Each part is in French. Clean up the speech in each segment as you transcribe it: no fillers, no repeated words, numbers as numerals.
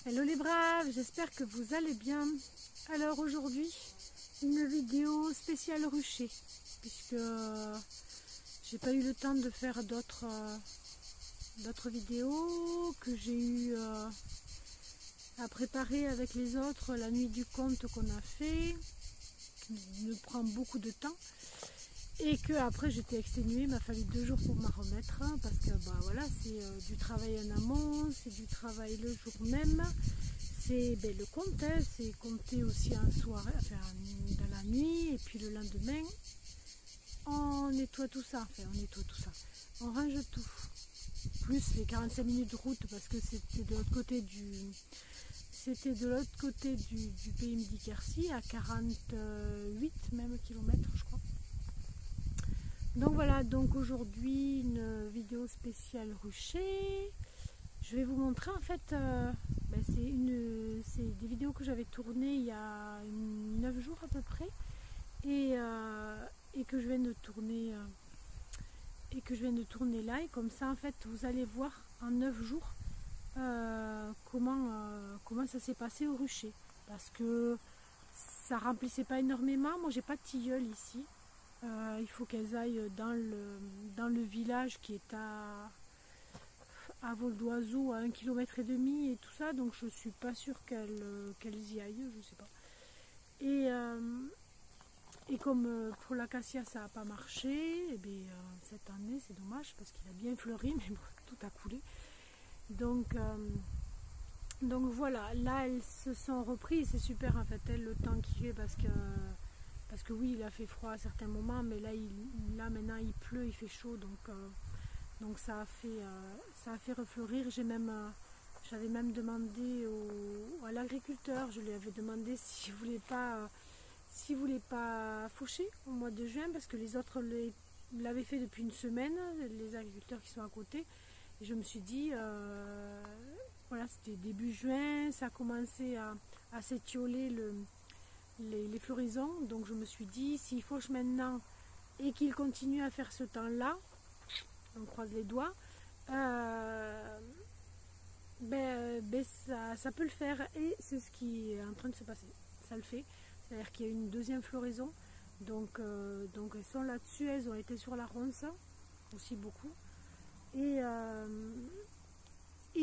Hello les braves, j'espère que vous allez bien. Alors aujourd'hui, une vidéo spéciale rucher, puisque j'ai pas eu le temps de faire d'autres vidéos que j'ai eu à préparer avec les autres, la nuit du conte qu'on a fait, qui me prend beaucoup de temps. Et que après j'étais exténuée, il m'a fallu 2 jours pour m'en remettre, parce que voilà, c'est du travail en amont, c'est du travail le jour même, c'est le conte, c'est compter aussi en soirée, enfin dans la nuit, et puis le lendemain, on nettoie tout ça, on range tout, plus les 45 minutes de route, parce que c'était de l'autre côté du pays Midi Quercy, à 48 même kilomètres je crois. Donc voilà, donc aujourd'hui une vidéo spéciale rucher. Je vais vous montrer en fait, c'est des vidéos que j'avais tournées il y a 9 jours à peu près et que je viens de tourner là, et comme ça en fait vous allez voir en 9 jours comment ça s'est passé au rucher, parce que ça remplissait pas énormément. Moi j'ai pas de tilleul ici. Il faut qu'elles aillent dans le village qui est à vol d'oiseau, à 1,5 km et tout ça, donc je suis pas sûre qu'elles y aillent, je sais pas. Et comme pour l'acacia ça n'a pas marché, et bien, cette année c'est dommage parce qu'il a bien fleuri, mais bon, tout a coulé. Donc voilà, là elles se sont reprises, c'est super en fait, le temps qu'il fait, parce que oui, il a fait froid à certains moments, mais là maintenant il pleut, il fait chaud, donc ça a fait refleurir. J'avais même demandé à l'agriculteur, je lui avais demandé s'il voulait pas faucher au mois de juin, parce que les autres l'avaient fait depuis une semaine, les agriculteurs qui sont à côté. Et je me suis dit, voilà, c'était début juin, ça a commencé à s'étioler les floraisons, donc je me suis dit, s'il fauche maintenant et qu'il continue à faire ce temps-là, on croise les doigts, ça peut le faire, et c'est ce qui est en train de se passer. Ça le fait, c'est-à-dire qu'il y a une deuxième floraison, donc elles sont là-dessus, elles ont été sur la ronce aussi beaucoup, et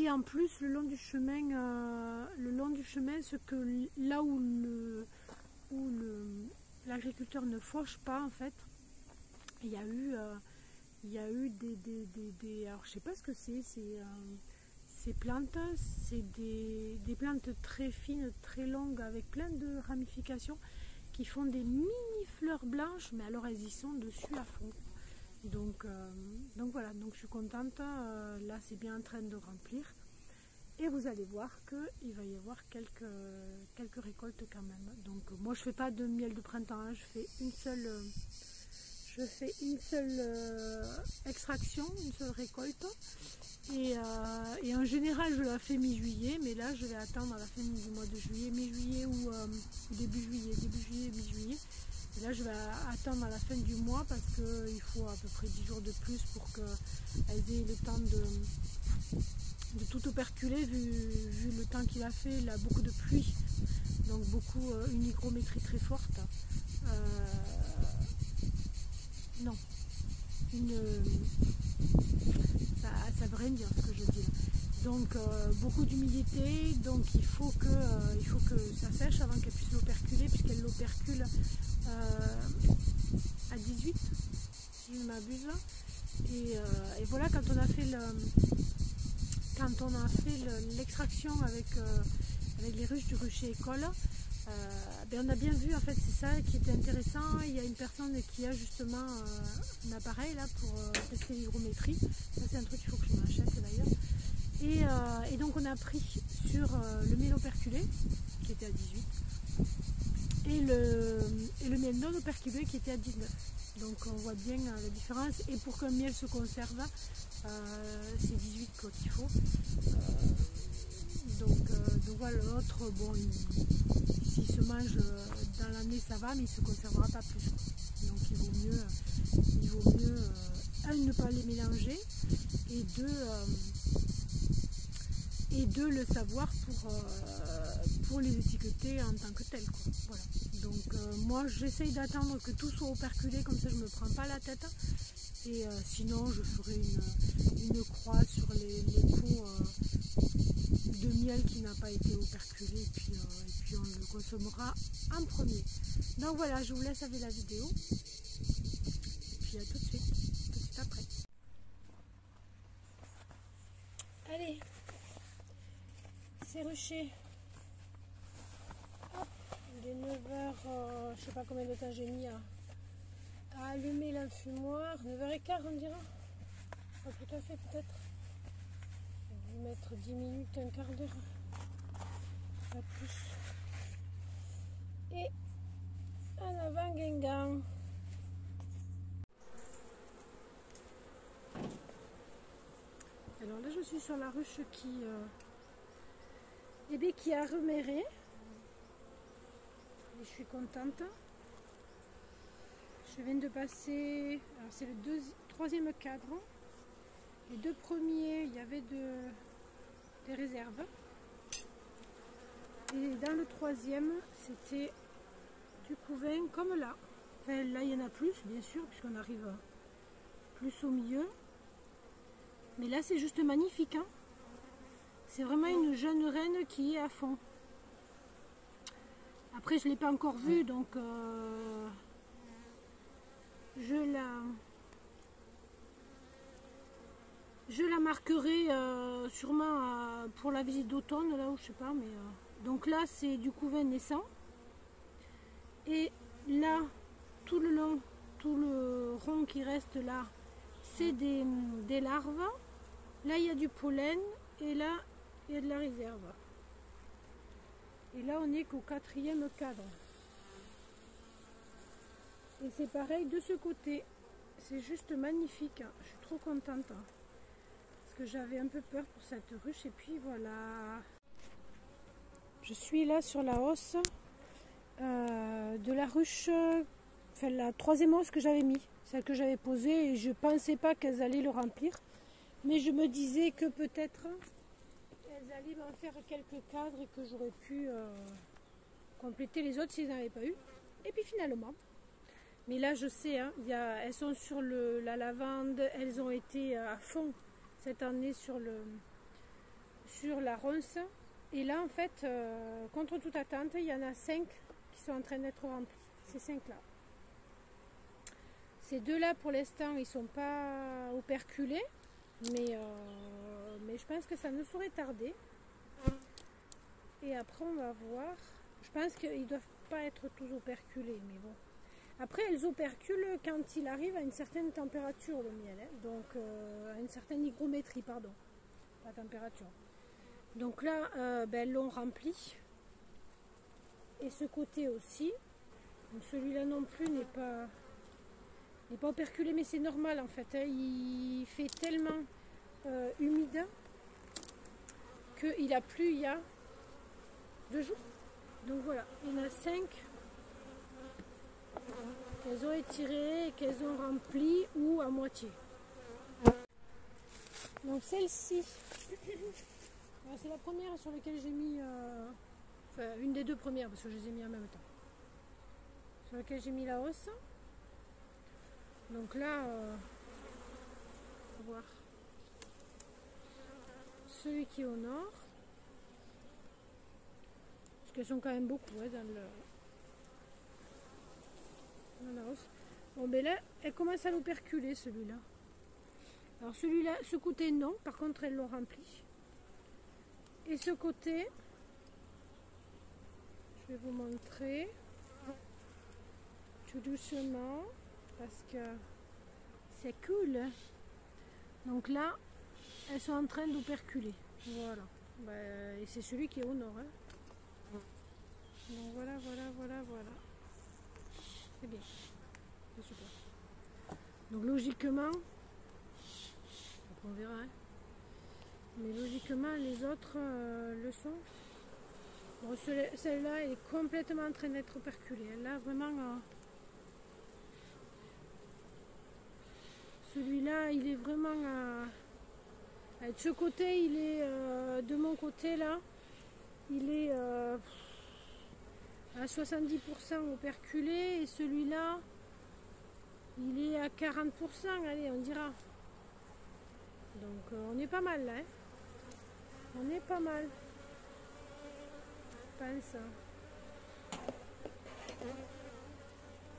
en plus le long du chemin, là où l'agriculteur ne fauche pas en fait, il y a eu des alors je sais pas ce que c'est, ces plantes, c'est des plantes très fines, très longues, avec plein de ramifications, qui font des mini fleurs blanches, mais alors elles y sont dessus à fond. Donc voilà, donc je suis contente, là c'est bien en train de remplir. Et vous allez voir qu'il va y avoir quelques récoltes quand même. Donc moi je fais pas de miel de printemps, hein, je fais une seule extraction, une seule récolte. Et en général je la fais mi-juillet, mais là je vais attendre à la fin du mois de juillet, mi-juillet ou début juillet, mi-juillet. Et là je vais attendre à la fin du mois, parce qu'il faut à peu près 10 jours de plus pour qu'elles aient le temps de tout operculer, vu le temps qu'il a fait. Il a beaucoup de pluie, donc une hygrométrie très forte. Non, ça veut rien dire ce que je dis là. Donc beaucoup d'humidité, donc il faut que ça sèche avant qu'elle puisse l'operculer, puisqu'elle l'opercule à 18, si je ne m'abuse. Et voilà, quand on a fait l'extraction avec les ruches du rucher école, on a bien vu, en fait c'est ça qui était intéressant. Il y a une personne qui a justement un appareil là pour tester l'hygrométrie. Ça c'est un truc qu'il faut que je m'achète d'ailleurs. Et donc on a pris sur le miel operculé qui était à 18 et le miel non operculé qui était à 19. Donc on voit bien la différence, et pour qu'un miel se conserve, c'est 18 quoi qu'il faut. Donc voilà, l'autre, bon, s'il se mange dans l'année ça va, mais il ne se conservera pas plus. Donc il vaut mieux un, ne pas les mélanger, et deux, et de le savoir pour les étiqueter en tant que tel, quoi. Voilà. Donc moi j'essaye d'attendre que tout soit operculé, comme ça je ne me prends pas la tête. Et sinon je ferai une croix sur les pots de miel qui n'a pas été operculé, et puis on le consommera en premier. Donc voilà, je vous laisse avec la vidéo. Et puis à tout de suite, tout de suite après. Allez, c'est ruché. Hop, il est 9h, je sais pas combien de temps j'ai mis à allumer l'enfumoir. 9h15 on dira. Pas tout à fait peut-être. Je vais mettre 10 minutes, un quart d'heure. Pas plus. Et en avant Guingamp. Alors là je suis sur la ruche qui a reméré. Et je suis contente. Je viens de passer, alors c'est le troisième cadre. Les deux premiers, il y avait des réserves. Et dans le troisième, c'était du couvain comme là. Enfin, là, il y en a plus, bien sûr, puisqu'on arrive plus au milieu. Mais là, c'est juste magnifique, hein. C'est vraiment une jeune reine qui est à fond. Après, je ne l'ai pas encore vue, donc je la marquerai sûrement pour la visite d'automne, là où je sais pas, mais donc là c'est du couvain naissant. Et là, tout le long, tout le rond qui reste là, c'est des larves. Là il y a du pollen et là il y a de la réserve. Et là on n'est qu'au quatrième cadre. Et c'est pareil de ce côté. C'est juste magnifique. Je suis trop contente. Parce que j'avais un peu peur pour cette ruche. Et puis voilà. Je suis là sur la hausse de la ruche. Enfin la troisième hausse que j'avais mis. Celle que j'avais posée. Et je pensais pas qu'elles allaient le remplir. Mais je me disais que peut-être elles allaient m'en faire quelques cadres. Et que j'aurais pu compléter les autres s'ils n'avaient pas eu. Et puis finalement. Mais là, je sais, hein, elles sont sur la lavande, elles ont été à fond cette année sur la ronce. Et là, en fait, contre toute attente, il y en a 5 qui sont en train d'être remplis. Ces 5-là. Ces 2-là, pour l'instant, ils ne sont pas operculés. Mais je pense que ça ne saurait tarder. Et après, on va voir. Je pense qu'ils ne doivent pas être tous operculés, mais bon. Après, elles operculent quand il arrive à une certaine température, le miel. Hein. Donc, à une certaine hygrométrie, pardon. La température. Donc là, elles l'ont rempli. Et ce côté aussi. Celui-là non plus n'est pas operculé, mais c'est normal en fait. Hein. Il fait tellement humide qu'il a plu il y a 2 jours. Donc voilà, il y en a 5. Qu'elles ont étiré et qu'elles ont rempli ou à moitié. Donc celle-ci, c'est la première sur laquelle j'ai mis, enfin une des 2 premières parce que je les ai mis en même temps. Sur laquelle j'ai mis la hausse. Donc là, on va voir celui qui est au nord. Parce qu'elles sont quand même beaucoup dans la hausse. Bon ben là, elle commence à l'operculer celui-là. Alors celui-là, ce côté non, par contre elles l'ont rempli. Et ce côté, je vais vous montrer tout doucement parce que c'est cool. Donc là, elles sont en train d'operculer. Voilà. Ben, et c'est celui qui est au nord. Hein. Donc voilà. C'est bien. C'est super. Donc logiquement, après on verra, hein, mais logiquement les autres le sont. Bon, celle-là est complètement en train d'être operculée. Là vraiment, celui-là il est vraiment De ce côté, il est de mon côté là, il est à 70% operculé et celui-là, il est à 40%, allez, on dira. Donc on est pas mal là, hein. On est pas mal. Je pense. Je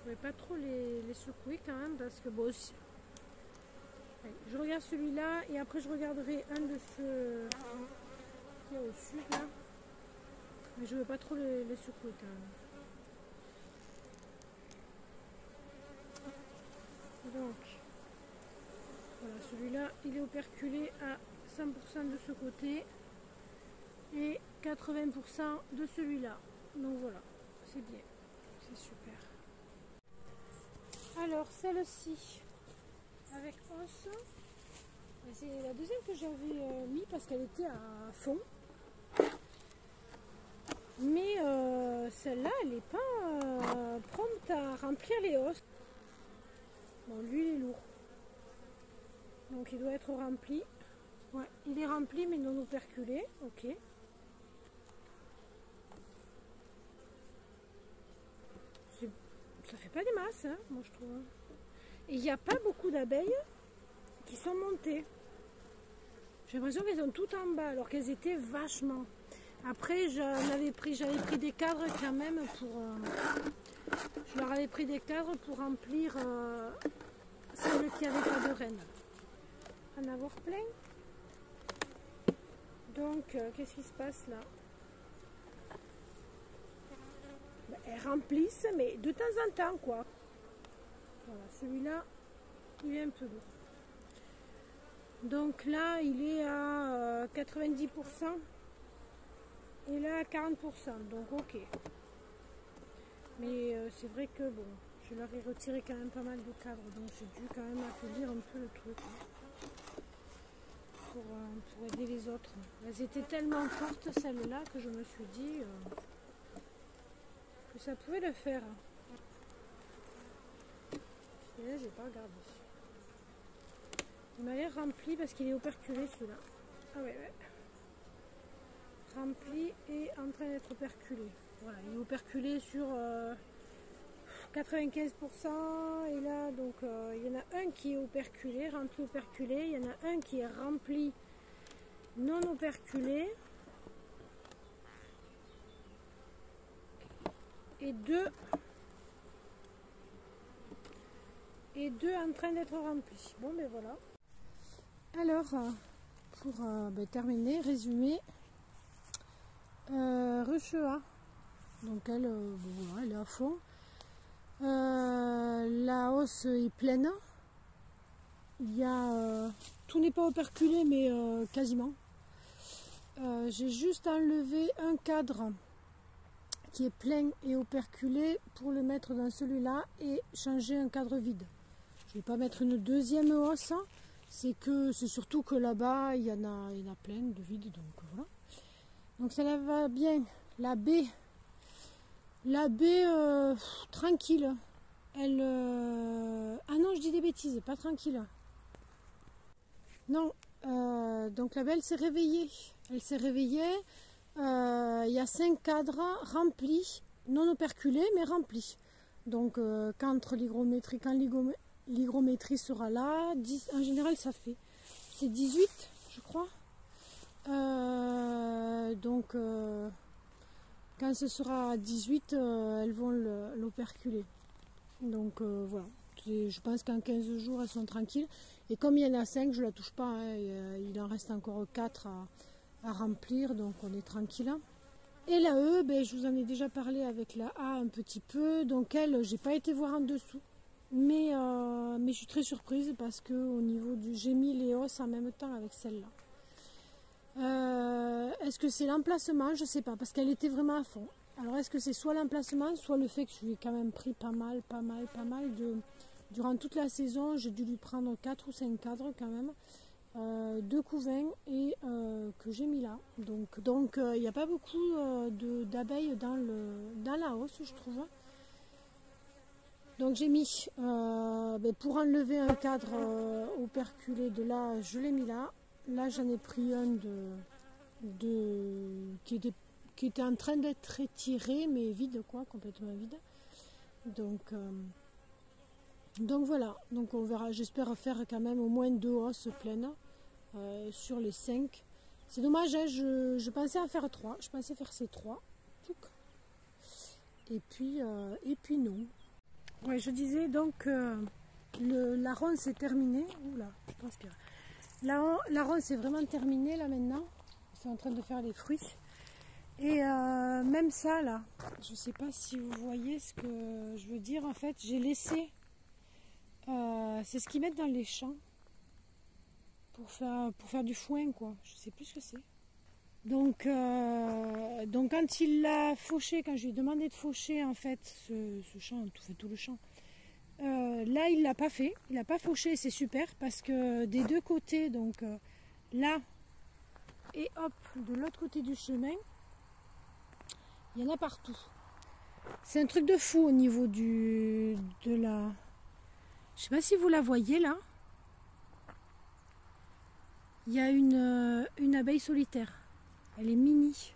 ne vais pas trop les secouer quand même parce que bon aussi. Allez, je regarde celui-là et après je regarderai un de ceux qui est au sud là. Mais je ne veux pas trop les secouer quand même. Donc voilà, celui-là il est operculé à 100% de ce côté et 80% de celui-là. Donc voilà, c'est bien, c'est super. Alors celle-ci avec os, c'est la deuxième que j'avais mis parce qu'elle était à fond. Mais celle-là, elle n'est pas prompte à remplir les os. Bon, lui, il est lourd. Donc, il doit être rempli. Ouais, il est rempli, mais non operculé. Ok. Ça fait pas des masses, hein, moi, je trouve. Et il n'y a pas beaucoup d'abeilles qui sont montées. J'ai l'impression qu'elles sont toutes en bas, alors qu'elles étaient vachement. Après, j'avais pris des cadres quand même pour... je leur avais pris des cadres pour remplir celles qui n'avaient pas de reine. En avoir plein. Donc, qu'est-ce qui se passe là? Ben, elles remplissent, mais de temps en temps, quoi. Voilà, celui-là, il est un peu lourd. Donc là, il est à 90%. Et là, à 40%. Donc, ok. Mais c'est vrai que, bon, je leur ai retiré quand même pas mal de cadres. Donc, j'ai dû quand même affaiblir un peu le truc. Hein, pour aider les autres. Elles étaient tellement fortes, celles-là, que je me suis dit que ça pouvait le faire. Et là, j'ai pas regardé. Il m'a l'air rempli parce qu'il est operculé, celui-là. Ah ouais, ouais. Rempli et en train d'être operculé. Voilà, il est operculé sur 95%. Et là, donc, il y en a un qui est operculé, rempli operculé. Il y en a un qui est rempli non operculé. Et deux en train d'être remplis. Bon, ben voilà. Alors, pour terminer, résumer, ruche A. Donc elle, bon, voilà, elle est à fond. La hausse est pleine. Il y a, tout n'est pas operculé, mais quasiment. J'ai juste enlevé un cadre qui est plein et operculé pour le mettre dans celui-là et changer un cadre vide. Je ne vais pas mettre une deuxième hausse. C'est surtout que là-bas, il y en a plein de vides. Donc voilà. Donc ça va bien. La baie tranquille. Elle, ah non, je dis des bêtises, pas tranquille. Non, donc la baie, elle s'est réveillée. Elle s'est réveillée. Il y a 5 cadres remplis, non operculés, mais remplis. Donc quand l'hygrométrie sera là, 10, en général ça fait, c'est 18 je crois. Donc quand ce sera 18, elles vont l'operculer. Donc voilà, je pense qu'en 15 jours elles sont tranquilles. Et comme il y en a 5, je ne la touche pas, hein, il en reste encore 4 à remplir, donc on est tranquille. Et la E, ben, je vous en ai déjà parlé avec la A un petit peu, donc elle, j'ai pas été voir en dessous. Mais je suis très surprise parce que au niveau du, j'ai mis les hausses en même temps avec celle-là. Est-ce que c'est l'emplacement? Je sais pas, parce qu'elle était vraiment à fond. Alors est-ce que c'est soit l'emplacement, soit le fait que je lui ai quand même pris pas mal de... Durant toute la saison, j'ai dû lui prendre 4 ou 5 cadres quand même. 2 couvains et que j'ai mis là. Donc il n'y a pas beaucoup d'abeilles dans la hausse, je trouve. Donc j'ai mis, pour enlever un cadre operculé de là, je l'ai mis là. Là j'en ai pris un qui était en train d'être étiré, mais vide quoi, complètement vide. Donc voilà, donc on verra, j'espère faire quand même au moins 2 hausses pleines sur les 5. C'est dommage, hein, je pensais en faire 3, je pensais faire ces 3. Et puis non. Ouais, je disais donc la ronce est terminée. Oula, je transpire. La ronce est vraiment terminée là maintenant. C'est en train de faire les fruits. Et même ça là, je ne sais pas si vous voyez ce que je veux dire. En fait, j'ai laissé, c'est ce qu'ils mettent dans les champs pour faire du foin quoi. Je ne sais plus ce que c'est. Donc quand il l'a fauché, quand je lui ai demandé de faucher en fait ce champ, tout le champ, là il l'a pas fait, il n'a pas fauché, c'est super parce que des deux côtés, donc là et hop, de l'autre côté du chemin, il y en a partout. C'est un truc de fou au niveau de la... Je sais pas si vous la voyez là. Il y a une abeille solitaire. Elle est mini.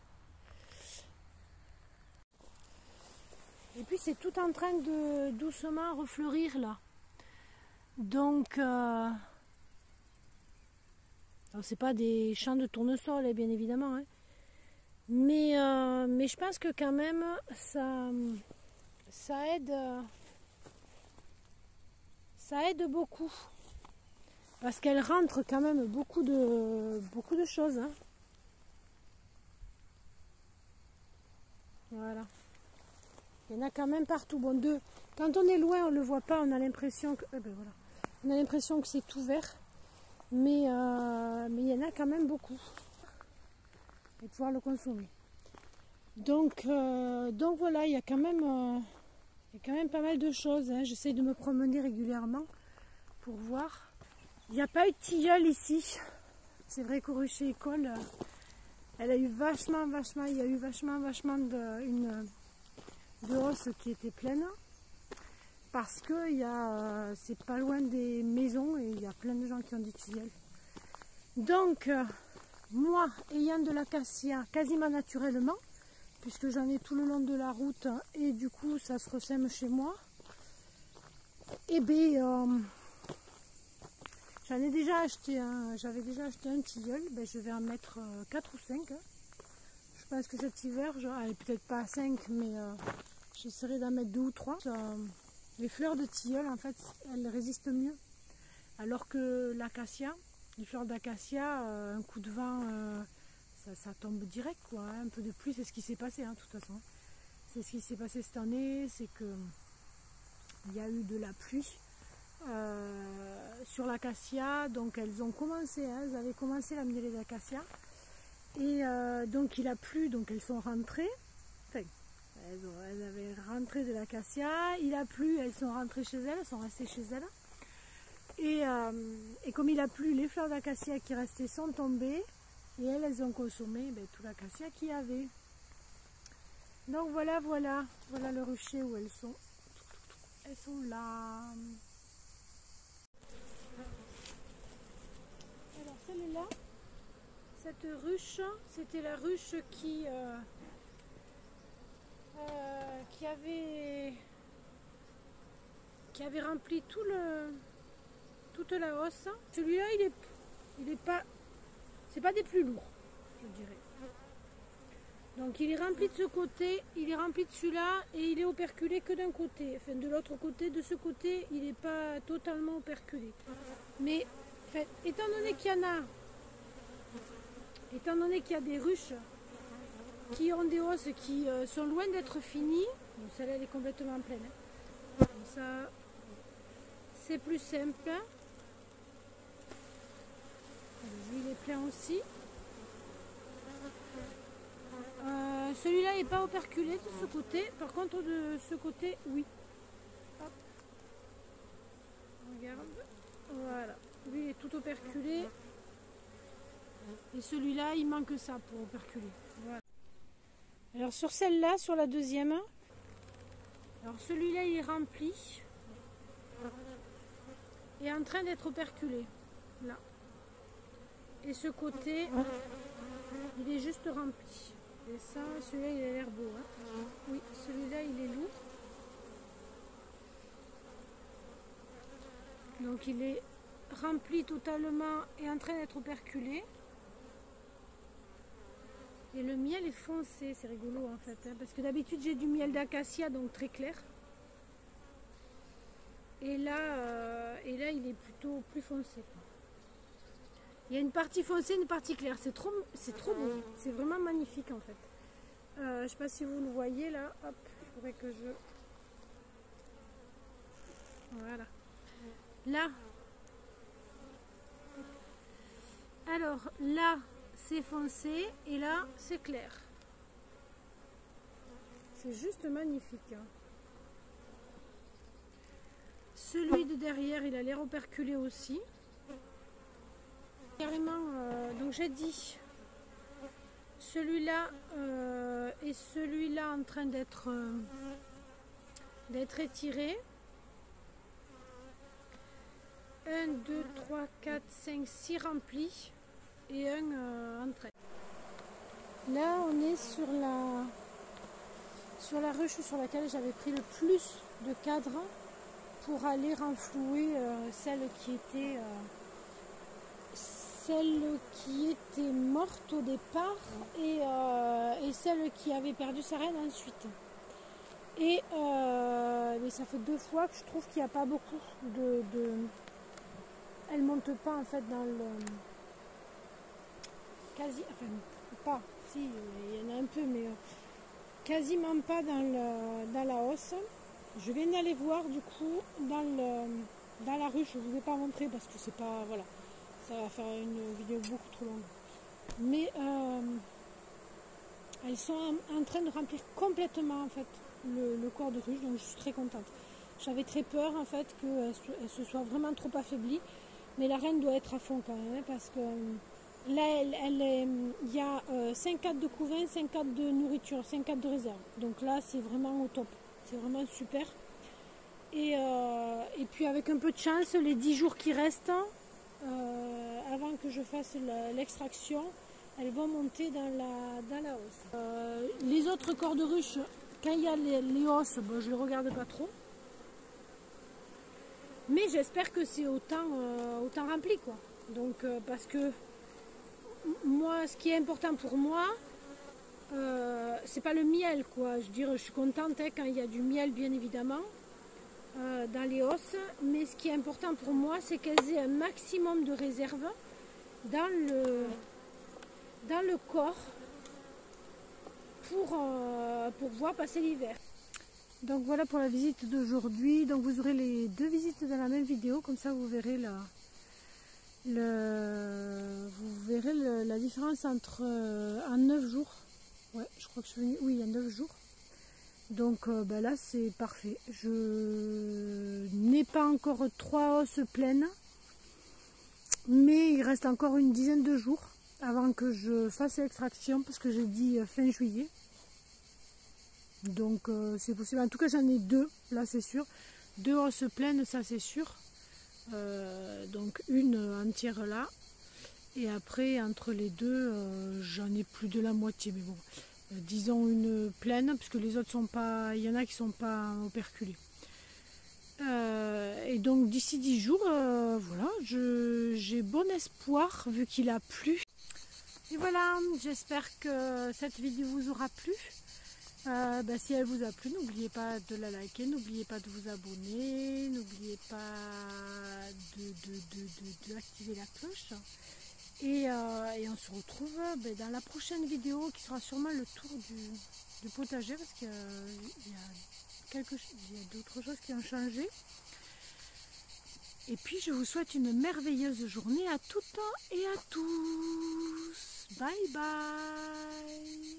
Et puis c'est tout en train de doucement refleurir là. Donc, c'est pas des champs de tournesol, bien évidemment. Hein. Mais je pense que quand même ça aide. Ça aide beaucoup. Parce qu'elle rentre quand même beaucoup de choses. Hein. Voilà. Il y en a quand même partout. Bon, quand on est loin, on ne le voit pas, on a l'impression que. Voilà. On a l'impression que c'est tout vert. Mais il y en a quand même beaucoup. Et pouvoir le consommer. Donc voilà, il y a quand même pas mal de choses. Hein. J'essaie de me promener régulièrement pour voir. Il n'y a pas eu de tilleul ici. C'est vrai qu'au rucher école, elle a eu vachement, il y a eu vachement de hausses qui étaient pleines. Parce que c'est pas loin des maisons et il y a plein de gens qui ont des tilleuls. Donc, moi, ayant de l'acacia quasiment naturellement, puisque j'en ai tout le long de la route et du coup ça se ressème chez moi, et bien j'avais déjà acheté un tilleul, ben, je vais en mettre 4 ou 5. Hein. Je pense que cet hiver, peut-être pas 5, mais j'essaierai d'en mettre 2 ou 3. Les fleurs de tilleul, en fait, elles résistent mieux. Alors que l'acacia, les fleurs d'acacia, un coup de vent, ça tombe direct, quoi. Hein. Un peu de pluie, c'est ce qui s'est passé, hein, de toute façon. C'est ce qui s'est passé cette année, c'est que il y a eu de la pluie. Sur l'acacia, donc elles ont commencé, hein, elles avaient commencé la mielée d'acacia et donc il a plu, donc elles sont rentrées, enfin elles avaient rentré de l'acacia, il a plu, elles sont rentrées chez elles, elles sont restées chez elles et comme il a plu, les fleurs d'acacia qui restaient sont tombées et elles ont consommé tout l'acacia qu'il y avait. Donc voilà le rucher où elles sont là. Alors celle-là, cette ruche, c'était la ruche qui avait rempli toute la hausse. Celui-là, il est pas, c'est pas des plus lourds, je dirais. Donc il est rempli de ce côté, il est rempli de celui-là et il est operculé que d'un côté. Enfin de l'autre côté, de ce côté, il n'est pas totalement operculé. Mais étant donné qu'il y a des ruches qui ont des hausses qui sont loin d'être finies, bon, celle-là elle est complètement pleine. Hein. Comme ça, c'est plus simple. Lui il est plein aussi. Celui-là n'est pas operculé de ce côté, par contre de ce côté, oui. Hop. Regarde, voilà. Lui il est tout operculé. Et celui-là, il manque ça pour operculer. Voilà. Alors sur celle-là, sur la deuxième, alors celui-là il est rempli et en train d'être operculé. Là. Et ce côté, il est juste rempli. Et ça, celui-là, il a l'air beau. Hein. Oui, celui-là, il est lourd. Donc il est rempli totalement et en train d'être operculé. Et le miel est foncé, c'est rigolo en fait. Hein, parce que d'habitude j'ai du miel d'acacia, donc très clair. Et là il est plutôt plus foncé. Il y a une partie foncée, une partie claire. C'est trop beau. C'est vraiment magnifique en fait. Je ne sais pas si vous le voyez là. Hop, il faudrait que je... Voilà. Là. Alors là, c'est foncé et là, c'est clair. C'est juste magnifique. Hein. Celui de derrière, il a l'air operculé aussi. Carrément, donc j'ai dit celui-là et celui-là en train d'être étiré. 1, 2, 3, 4, 5, 6 remplis et un en train. Là, on est sur la ruche sur laquelle j'avais pris le plus de cadres pour aller renflouer celle qui était morte au départ et celle qui avait perdu sa reine ensuite. Et mais ça fait 2 fois que je trouve qu'il n'y a pas beaucoup de... Elle ne monte pas en fait dans le... Enfin, pas, si, il y en a un peu, mais quasiment pas dans la hausse. Je viens d'aller voir du coup dans la ruche, je ne vous ai pas montré parce que c'est pas... Voilà, ça va faire une vidéo beaucoup trop longue. Mais elles sont en train de remplir complètement en fait le corps de ruche, donc je suis très contente. J'avais très peur en fait qu'elle se soit vraiment trop affaiblie. Mais la reine doit être à fond quand même, hein, parce que là, il y a 5 cadres de couvain, 5 cadres de nourriture, 5 cadres de réserve. Donc là, c'est vraiment au top. C'est vraiment super. Et puis avec un peu de chance, les 10 jours qui restent, avant que je fasse l'extraction, elles vont monter dans la hausse. Les autres corps de ruche, quand il y a les hausses, bon, je ne les regarde pas trop. Mais j'espère que c'est autant rempli quoi. Donc parce que moi, ce qui est important pour moi, c'est pas le miel quoi. Je veux dire, je suis contente hein, quand il y a du miel bien évidemment dans les hausses. Mais ce qui est important pour moi, c'est qu'elles aient un maximum de réserve dans le corps pour pouvoir passer l'hiver. Donc voilà pour la visite d'aujourd'hui. Donc vous aurez les 2 visites dans la même vidéo, comme ça vous verrez la différence entre en 9 jours. Ouais, je crois que je suis venue. Oui, il y a 9 jours. Donc là c'est parfait. Je n'ai pas encore 3 hausses pleines, mais il reste encore une dizaine de jours avant que je fasse l'extraction, parce que j'ai dit fin juillet. Donc c'est possible. En tout cas j'en ai 2, là c'est sûr. 2 hausses pleines, ça c'est sûr. Donc une entière là. Et après entre les deux, j'en ai plus de la moitié. Mais bon, disons une pleine, puisque les autres sont pas. Il y en a qui sont pas operculés. Et donc d'ici 10 jours, voilà, j'ai bon espoir vu qu'il a plu. Et voilà, j'espère que cette vidéo vous aura plu. Si elle vous a plu, n'oubliez pas de la liker, n'oubliez pas de vous abonner, n'oubliez pas d'activer la cloche. Et on se retrouve dans la prochaine vidéo qui sera sûrement le tour du potager, parce qu'il y a d'autres choses qui ont changé. Et puis je vous souhaite une merveilleuse journée à toutes et à tous. Bye bye.